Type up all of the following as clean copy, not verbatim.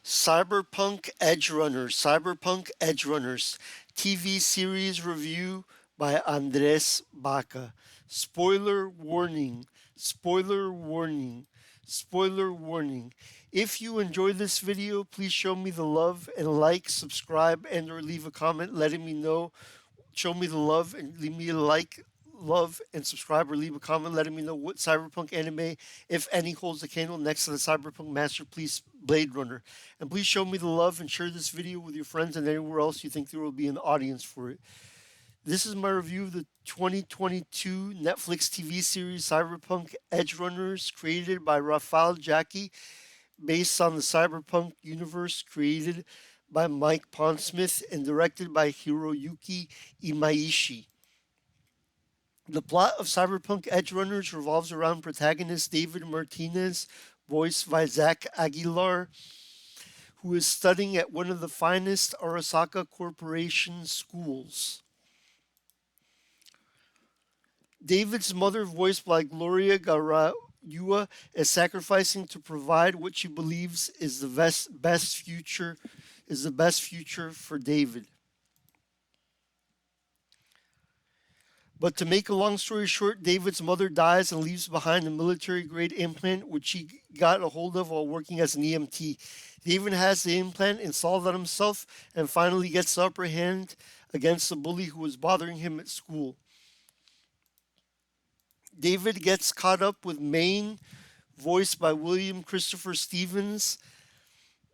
Cyberpunk Edgerunners, TV series review by Andres Baca. Spoiler warning, spoiler warning, spoiler warning. If you enjoy this video, please show me the love and like, subscribe, and or leave a comment letting me know. Show me the love and leave me a like, love, and subscribe or leave a comment letting me know what Cyberpunk anime, if any, holds the candle next to the Cyberpunk masterpiece Blade Runner. And please show me the love and share this video with your friends and anywhere else you think there will be an audience for it. This is my review of the 2022 Netflix TV series Cyberpunk Edgerunners, created by Rafal Jaki, based on the Cyberpunk universe created by Mike Pondsmith and directed by Hiroyuki Imaishi. The plot of Cyberpunk Edgerunners revolves around protagonist David Martinez, voiced by Zach Aguilar, who is studying at one of the finest Arasaka Corporation schools. David's mother, voiced by Gloria Garayua, is sacrificing to provide what she believes is the best future for David. But to make a long story short, David's mother dies and leaves behind a military-grade implant which she got a hold of while working as an EMT. David has the implant installed on himself and finally gets the upper hand against the bully who was bothering him at school. David gets caught up with Maine, voiced by William Christopher Stevens,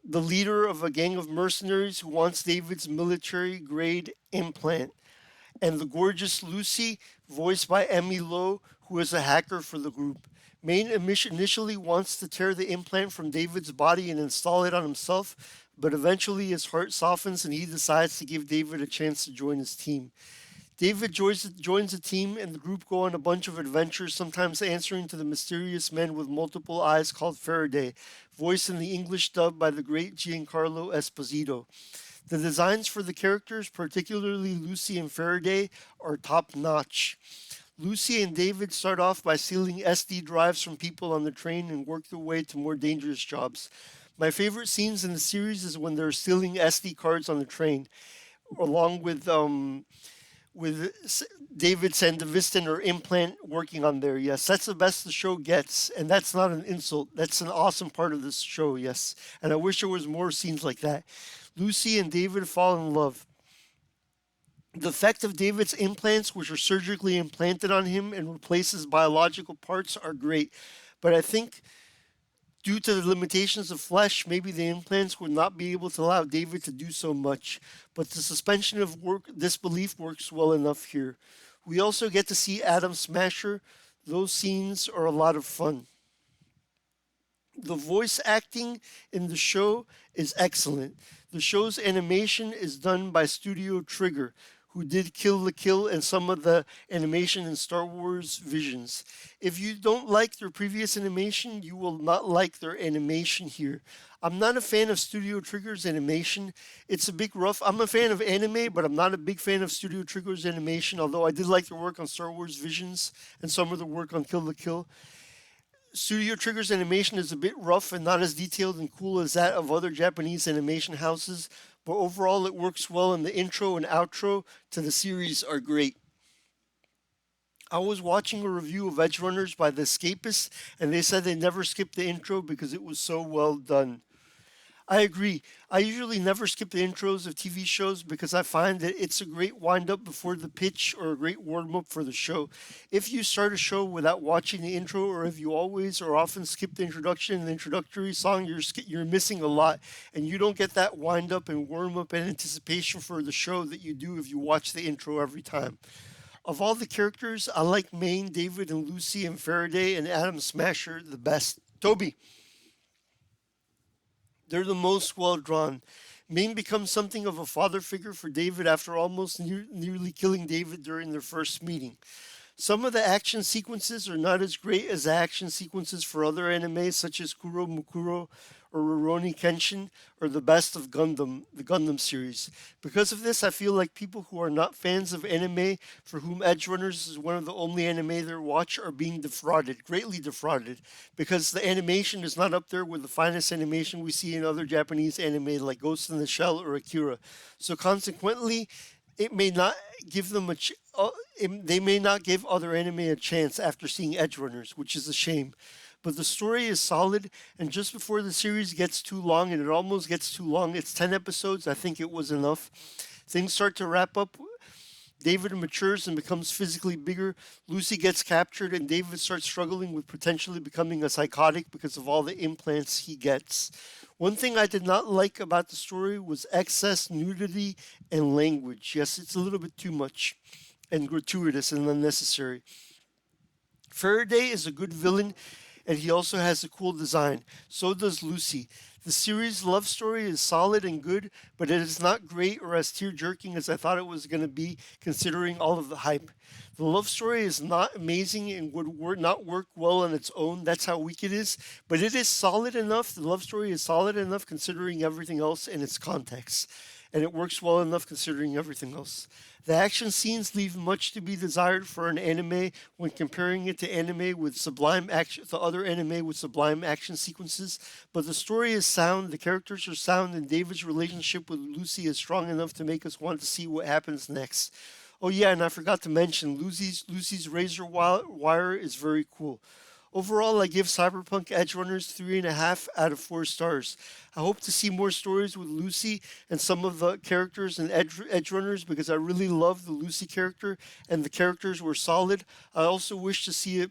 the leader of a gang of mercenaries who wants David's military-grade implant, and the gorgeous Lucy, voiced by Emmy Lowe, who is a hacker for the group. Maine initially wants to tear the implant from David's body and install it on himself, but eventually his heart softens and he decides to give David a chance to join his team. David joins the team, and the group go on a bunch of adventures, sometimes answering to the mysterious man with multiple eyes called Faraday, voiced in the English dub by the great Giancarlo Esposito. The designs for the characters, particularly Lucy and Faraday, are top-notch. Lucy and David start off by stealing SD drives from people on the train and work their way to more dangerous jobs. My favorite scenes in the series is when they're stealing SD cards on the train, along with David Sandevistan or implant working on there. Yes, that's the best the show gets, and that's not an insult. That's an awesome part of this show, yes. And I wish there was more scenes like that. Lucy and David fall in love. The effect of David's implants, which are surgically implanted on him and replace his biological parts, are great. But I think due to the limitations of flesh, maybe the implants would not be able to allow David to do so much, but the suspension of disbelief works well enough here. We also get to see Adam Smasher. Those scenes are a lot of fun. The voice acting in the show is excellent. The show's animation is done by Studio Trigger, who did Kill la Kill and some of the animation in Star Wars Visions. If you don't like their previous animation, you will not like their animation here. I'm not a fan of Studio Trigger's animation. It's a bit rough. I'm a fan of anime, but I'm not a big fan of Studio Trigger's animation, although I did like their work on Star Wars Visions and some of the work on Kill la Kill. Studio Trigger's animation is a bit rough and not as detailed and cool as that of other Japanese animation houses, but overall it works well, and the intro and outro to the series are great. I was watching a review of Edgerunners by The Escapists, and they said they never skipped the intro because it was so well done. I agree. I usually never skip the intros of TV shows because I find that it's a great wind-up before the pitch or a great warm-up for the show. If you start a show without watching the intro, or if you always or often skip the introduction and the introductory song, you're missing a lot, and you don't get that wind-up and warm-up and anticipation for the show that you do if you watch the intro every time. Of all the characters, I like Maine, David, and Lucy, and Faraday, and Adam Smasher the best. Toby. They're the most well drawn. Maine becomes something of a father figure for David after almost nearly killing David during their first meeting. Some of the action sequences are not as great as the action sequences for other animes such as Kuro Mukuro or Rurouni Kenshin, or the best of Gundam, the Gundam series. Because of this, I feel like people who are not fans of anime, for whom Edgerunners is one of the only anime they watch, are being defrauded, greatly defrauded, because the animation is not up there with the finest animation we see in other Japanese anime like Ghost in the Shell or Akira. So consequently, it may not give them they may not give other anime a chance after seeing Edgerunners, which is a shame. But the story is solid, and just before the series gets too long, and it almost gets too long, it's 10 episodes, I think it was enough. Things start to wrap up. David matures and becomes physically bigger. Lucy gets captured, and David starts struggling with potentially becoming a psychotic because of all the implants he gets. One thing I did not like about the story was excess nudity and language. Yes, it's a little bit too much and gratuitous and unnecessary. Faraday is a good villain, and he also has a cool design. So does Lucy. The series' love story is solid and good, but it is not great or as tear-jerking as I thought it was going to be, considering all of the hype. The love story is not amazing and would not work well on its own. That's how weak it is. But it is solid enough. The love story is solid enough considering everything else in its context. And it works well enough considering everything else. The action scenes leave much to be desired for an anime when comparing it to anime with sublime action, the other anime with sublime action sequences. But the story is sound, the characters are sound, and David's relationship with Lucy is strong enough to make us want to see what happens next. Oh yeah, and I forgot to mention, Lucy's razor wire is very cool. Overall, I give Cyberpunk Edgerunners 3.5 out of 4 stars. I hope to see more stories with Lucy and some of the characters in Edgerunners because I really love the Lucy character and the characters were solid. I also wish to see a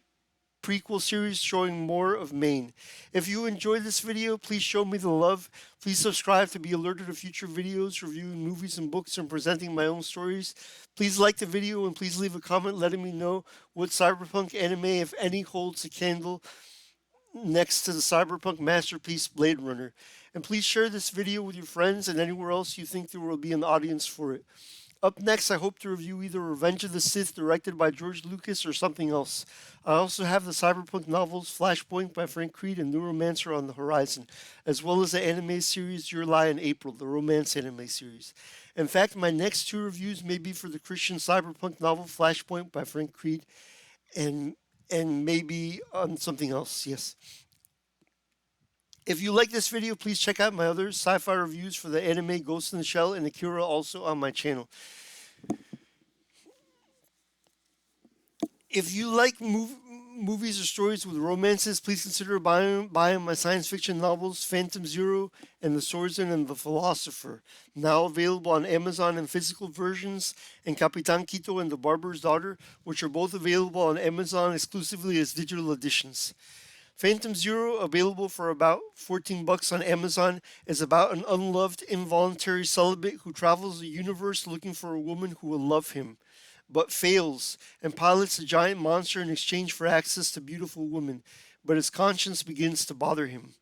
prequel series showing more of Maine. If you enjoyed this video, please show me the love. Please subscribe to be alerted of future videos reviewing movies and books and presenting my own stories. Please like the video and please leave a comment letting me know what Cyberpunk anime, if any, holds a candle next to the Cyberpunk masterpiece Blade Runner. And please share this video with your friends and anywhere else you think there will be an audience for it. Up next, I hope to review either Revenge of the Sith directed by George Lucas or something else. I also have the cyberpunk novels Flashpoint by Frank Creed and Neuromancer on the horizon, as well as the anime series Your Lie in April, the romance anime series. In fact, my next 2 reviews may be for the Christian cyberpunk novel Flashpoint by Frank Creed and maybe on something else, yes. If you like this video, please check out my other sci-fi reviews for the anime Ghost in the Shell and Akira also on my channel. If you like movies or stories with romances, please consider buying my science fiction novels Phantom Zero and The Swordsman and The Philosopher, now available on Amazon in physical versions, and Capitan Quito and The Barber's Daughter, which are both available on Amazon exclusively as digital editions. Phantom Zero, available for about $14 on Amazon, is about an unloved, involuntary celibate who travels the universe looking for a woman who will love him, but fails and pilots a giant monster in exchange for access to beautiful women, but his conscience begins to bother him.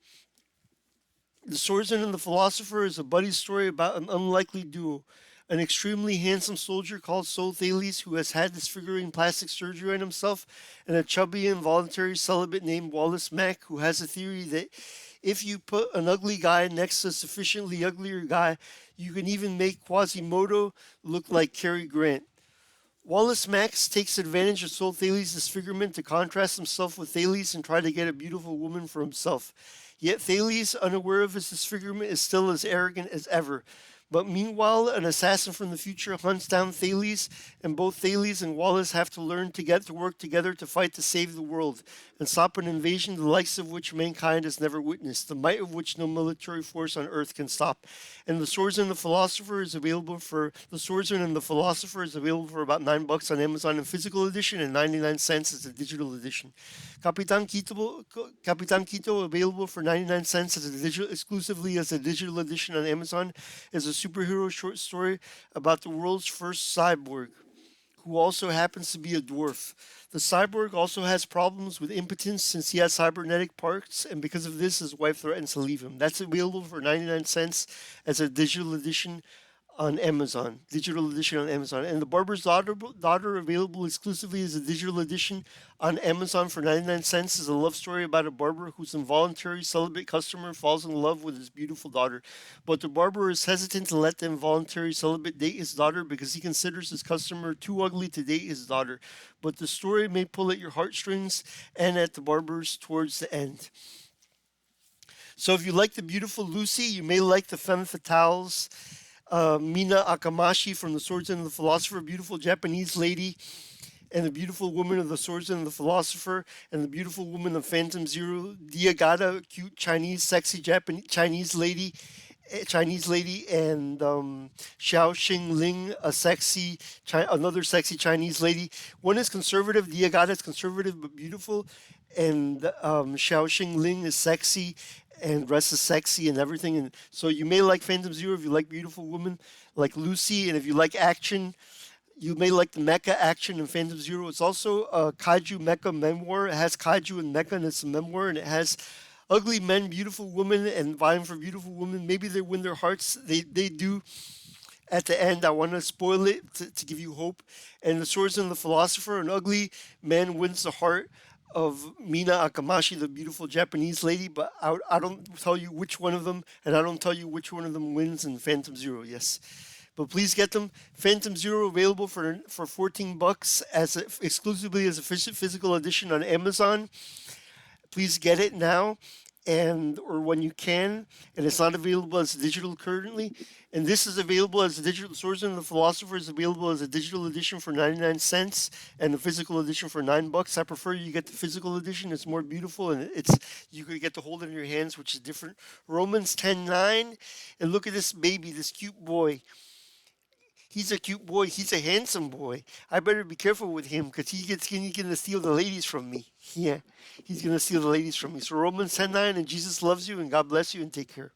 The Swordsman and the Philosopher is a buddy story about an unlikely duo. An extremely handsome soldier called Sol Thales who has had disfiguring plastic surgery on himself, and a chubby involuntary celibate named Wallace Mack who has a theory that if you put an ugly guy next to a sufficiently uglier guy, you can even make Quasimodo look like Cary Grant. Wallace Max takes advantage of Sol Thales' disfigurement to contrast himself with Thales and try to get a beautiful woman for himself. Yet Thales, unaware of his disfigurement, is still as arrogant as ever. But meanwhile, an assassin from the future hunts down Thales, and both Thales and Wallace have to learn to get to work together to fight to save the world and stop an invasion the likes of which mankind has never witnessed, the might of which no military force on earth can stop. And The Swordsman and the Philosopher is available for about $9 on Amazon in physical edition and 99 cents as a digital edition. Capitan Quito, available for 99 cents as a exclusively as a digital edition on Amazon, is a superhero short story about the world's first cyborg, who also happens to be a dwarf. The cyborg also has problems with impotence since he has cybernetic parts, and because of this, his wife threatens to leave him. That's available for 99 cents as a digital edition on Amazon, digital edition on Amazon. And The Barber's Daughter, available exclusively as a digital edition on Amazon for 99 cents, is a love story about a barber whose involuntary celibate customer falls in love with his beautiful daughter. But the barber is hesitant to let the involuntary celibate date his daughter because he considers his customer too ugly to date his daughter. But the story may pull at your heartstrings and at the barber's towards the end. So if you like the beautiful Lucy, you may like the femme fatales Mina Akamashi from The Swordsman and the Philosopher, beautiful Japanese lady, and the beautiful woman of The Swordsman and the Philosopher, and the beautiful woman of Phantom Zero, Diagata, cute Chinese, sexy Japanese Chinese lady, and Xiao Xing Ling, another sexy Chinese lady. One is conservative. Diagata is conservative but beautiful, and Xiao Xing Ling is sexy and dress is sexy and everything. And so you may like Phantom Zero if you like beautiful women, like Lucy, and if you like action, you may like the mecha action in Phantom Zero. It's also a kaiju mecha memoir. It has kaiju and mecha, and it's a memoir, and it has ugly men, beautiful women, and vying for beautiful women. Maybe they win their hearts. They do. At the end, I want to spoil it to give you hope. And The Swordsman and the Philosopher, an ugly man wins the heart of Mina Akamashi, the beautiful Japanese lady, but I don't tell you which one of them, and I don't tell you which one of them wins in Phantom Zero. Yes, but please get them. Phantom Zero available for $14 exclusively as a physical edition on Amazon. Please get it now, or when you can, and it's not available as digital currently. And this is available as a digital. Swordsman and the Philosopher is available as a digital edition for 99 cents, and the physical edition for $9. I prefer you get the physical edition. It's more beautiful, and you could get to hold it in your hands, which is different. Romans 10:9, and look at this baby, this cute boy. He's a cute boy. He's a handsome boy. I better be careful with him because he's going to steal the ladies from me. Yeah, he's going to steal the ladies from me. So Romans 10:9, and Jesus loves you, and God bless you, and take care.